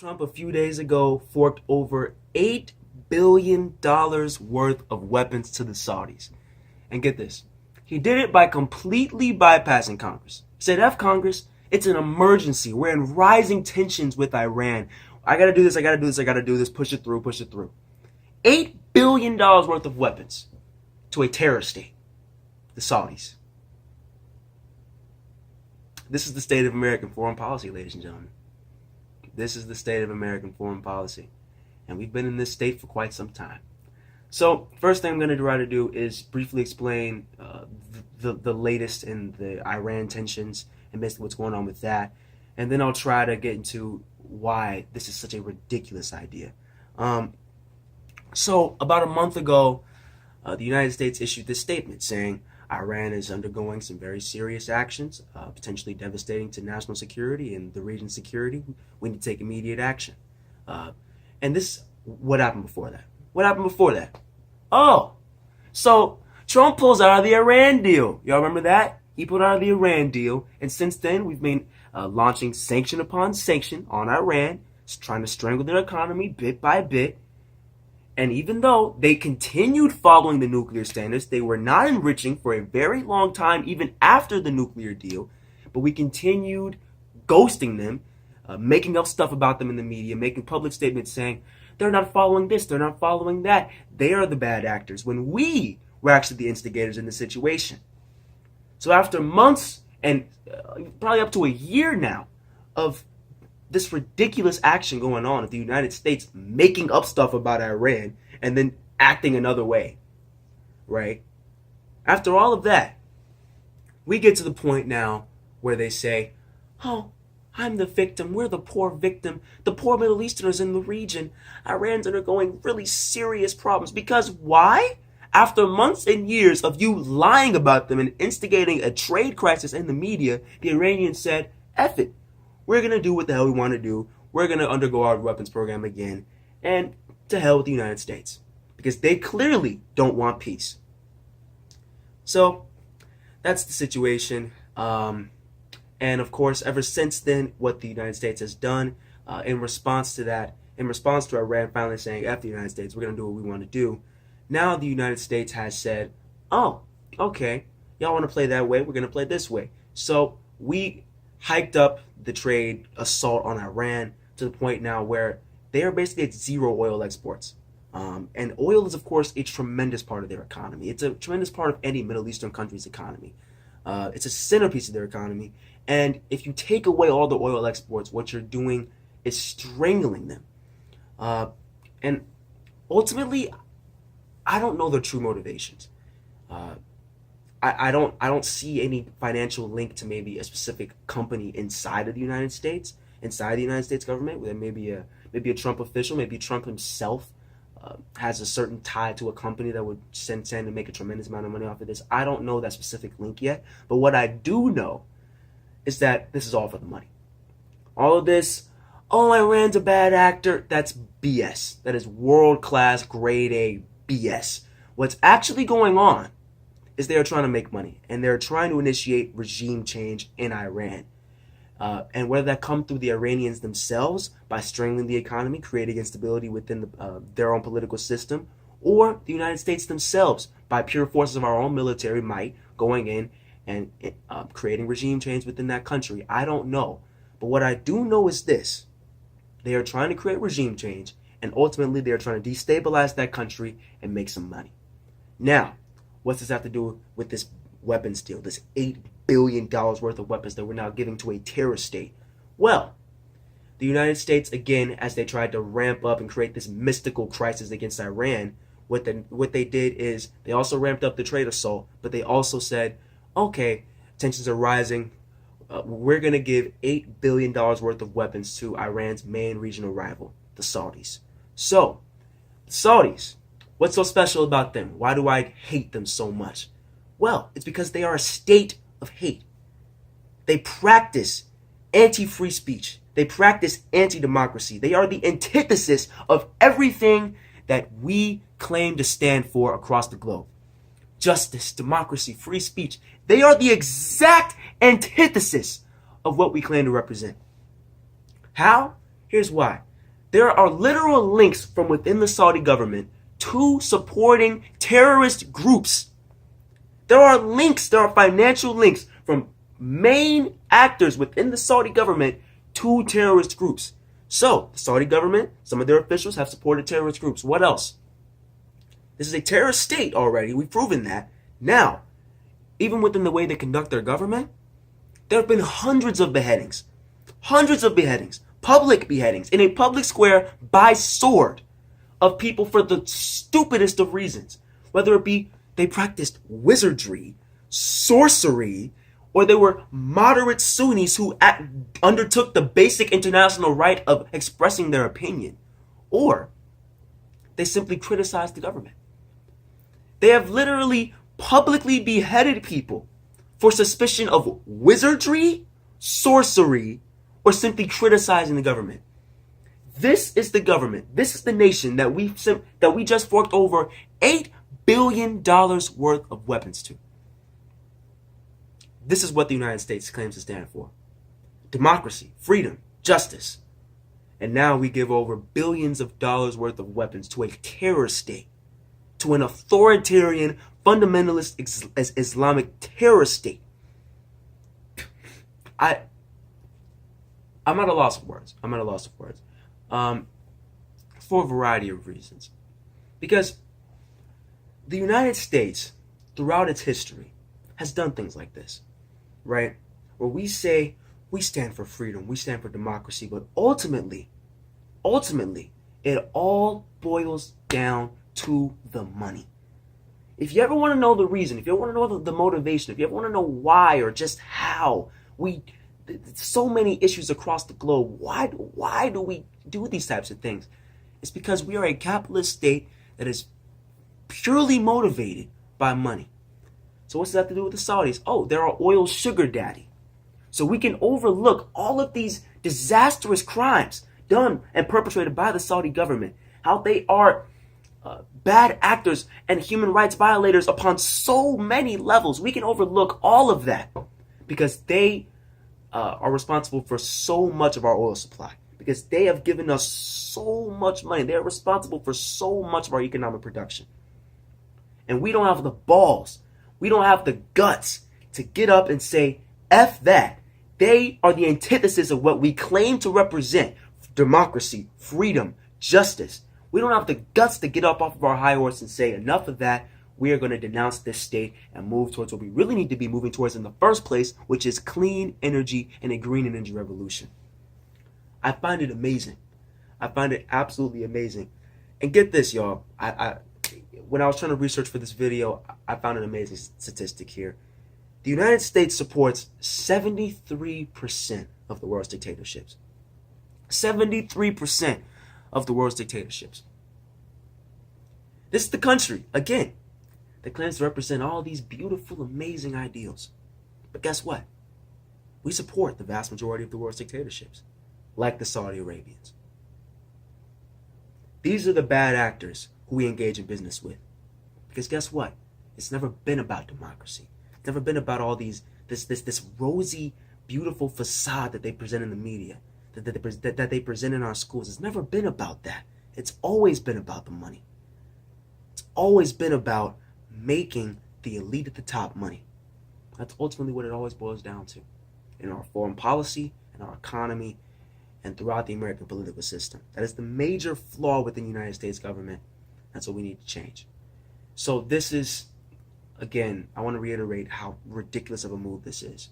Trump a few days ago forked over $8 billion worth of weapons to the Saudis. And get this, he did it by completely bypassing Congress. He said, F Congress, it's an emergency. We're in rising tensions with Iran. I gotta do this, I gotta do this, I gotta do this, push it through, push it through. $8 billion worth of weapons to a terror state, the Saudis. This is the state of American foreign policy, ladies and gentlemen. This is the state of American foreign policy. And we've been in this state for quite some time. So, first thing I'm going to try to do is briefly explain the latest in the Iran tensions and basically what's going on with that. And then I'll try to get into why this is such a ridiculous idea. So, about a month ago, the United States issued this statement saying Iran is undergoing some very serious actions, potentially devastating to national security and the region's security. We need to take immediate action. And this, what happened before that? What happened before that? Oh, so Trump pulls out of the Iran deal. Y'all remember that? He pulled out of the Iran deal. And since then, we've been launching sanction upon sanction on Iran, trying to strangle their economy bit by bit. And even though they continued following the nuclear standards, they were not enriching for a very long time, even after the nuclear deal. But we continued ghosting them, making up stuff about them in the media, making public statements saying, they're not following this, they're not following that. They are the bad actors, when we were actually the instigators in the situation. So after months and probably up to a year now of this ridiculous action going on of the United States making up stuff about Iran and then acting another way, right? After all of that, we get to the point now where they say, oh, I'm the victim. We're the poor victim. The poor Middle Easterners in the region. Iran's undergoing really serious problems. Because why? After months and years of you lying about them and instigating a trade crisis in the media, the Iranians said, F it. We're going to do what the hell we want to do. We're going to undergo our weapons program again. And to hell with the United States. Because they clearly don't want peace. So, that's the situation. And of course, ever since then, what the United States has done in response to that, in response to Iran finally saying, F the United States, we're going to do what we want to do. Now the United States has said, oh, okay, y'all want to play that way, we're going to play this way. So we hiked up the trade assault on Iran to the point now where they are basically at zero oil exports. And oil is, of course, a tremendous part of their economy. It's a tremendous part of any Middle Eastern country's economy. It's a centerpiece of their economy. And if you take away all the oil exports, what you're doing is strangling them. And ultimately, I don't know their true motivations. I don't see any financial link to maybe a specific company inside of the United States, inside the United States government, where maybe a Trump official, maybe Trump himself has a certain tie to a company that would send to make a tremendous amount of money off of this. I don't know that specific link yet, but what I do know is that this is all for the money. All of this, oh, Iran's a bad actor, that's BS. That is world-class, grade A BS. What's actually going on is they are trying to make money, and they're trying to initiate regime change in Iran. And whether that comes through the Iranians themselves by strangling the economy, creating instability within their own political system, or the United States themselves by pure forces of our own military might going in and creating regime change within that country. I don't know. But what I do know is this. They are trying to create regime change, and ultimately they are trying to destabilize that country and make some money. Now, what's this have to do with this weapons deal, this $8 billion worth of weapons that we're now giving to a terrorist state? Well, the United States, again, as they tried to ramp up and create this mystical crisis against Iran, what they did is they also ramped up the trade assault, but they also said, okay, tensions are rising. We're going to give $8 billion worth of weapons to Iran's main regional rival, the Saudis. So, the Saudis, what's so special about them? Why do I hate them so much? Well, it's because they are a state of hate. They practice anti-free speech. They practice anti-democracy. They are the antithesis of everything that we claim to stand for across the globe. Justice, democracy, free speech. They are the exact antithesis of what we claim to represent. How? Here's why. There are literal links from within the Saudi government to supporting terrorist groups. There are links, there are financial links from main actors within the Saudi government to terrorist groups. So, the Saudi government, some of their officials have supported terrorist groups. What else? This is a terrorist state already. We've proven that. Now, even within the way they conduct their government, there have been hundreds of beheadings, public beheadings, in a public square by sword of people for the stupidest of reasons. Whether it be they practiced wizardry, sorcery, or they were moderate Sunnis who undertook the basic international right of expressing their opinion, or they simply criticized the government. They have literally publicly beheaded people for suspicion of wizardry, sorcery, or simply criticizing the government. This is the government. This is the nation that we just forked over $8 billion worth of weapons to. This is what the United States claims to stand for: democracy, freedom, justice. And now we give over billions of dollars worth of weapons to a terror state, to an authoritarian, fundamentalist Islamic terror state. I'm at a loss of words. For a variety of reasons. Because the United States, throughout its history, has done things like this, right? Where we say we stand for freedom, we stand for democracy, but ultimately, it all boils down to the money. If you ever want to know the reason, if you ever want to know the motivation, if you ever want to know why or just how so many issues across the globe, why do we do these types of things? It's because we are a capitalist state that is purely motivated by money. So what's that have to do with the Saudis? Oh, they're our oil sugar daddy. So we can overlook all of these disastrous crimes done and perpetrated by the Saudi government, how they are bad actors and human rights violators upon so many levels. We can overlook all of that because they are responsible for so much of our oil supply, because they have given us so much money. They are responsible for so much of our economic production. And we don't have the balls, we don't have the guts to get up and say, F that. They are the antithesis of what we claim to represent: democracy, freedom, justice. We don't have the guts to get up off of our high horse and say, enough of that. We are going to denounce this state and move towards what we really need to be moving towards in the first place, which is clean energy and a green energy revolution. I find it amazing. I find it absolutely amazing. And get this, y'all. When I was trying to research for this video, I found an amazing statistic here. The United States supports 73% of the world's dictatorships. 73% of the world's dictatorships. This is the country, again, that claims to represent all these beautiful, amazing ideals. But guess what? We support the vast majority of the world's dictatorships, like the Saudi Arabians. These are the bad actors who we engage in business with. Because guess what? It's never been about democracy. It's never been about all this rosy, beautiful facade that they present in the media, that they present in our schools. It's never been about that. It's always been about the money. It's always been about making the elite at the top money. That's ultimately what it always boils down to in our foreign policy, in our economy, and throughout the American political system. That is the major flaw within the United States government. That's what we need to change. So this is, again, I want to reiterate how ridiculous of a move this is.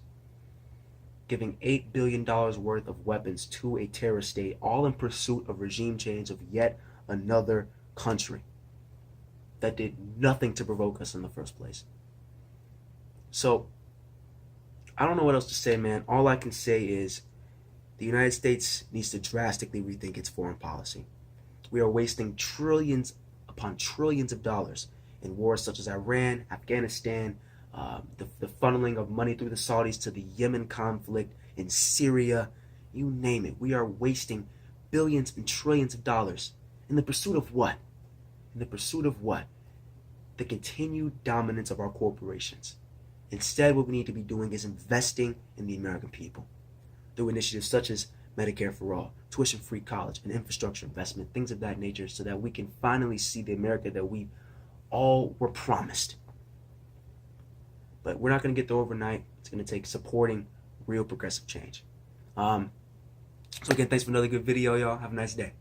Giving $8 billion worth of weapons to a terror state, all in pursuit of regime change of yet another country that did nothing to provoke us in the first place. So, I don't know what else to say, man. All I can say is the United States needs to drastically rethink its foreign policy. We are wasting trillions upon trillions of dollars in wars such as Iran, Afghanistan, the funneling of money through the Saudis to the Yemen conflict, in Syria, you name it. We are wasting billions and trillions of dollars in the pursuit of what? In the pursuit of what? The continued dominance of our corporations. Instead, what we need to be doing is investing in the American people through initiatives such as Medicare for all, tuition-free college, and infrastructure investment, things of that nature, so that we can finally see the America that we all were promised. But we're not going to get there overnight. It's going to take supporting real progressive change. So again, thanks for another good video, y'all. Have a nice day.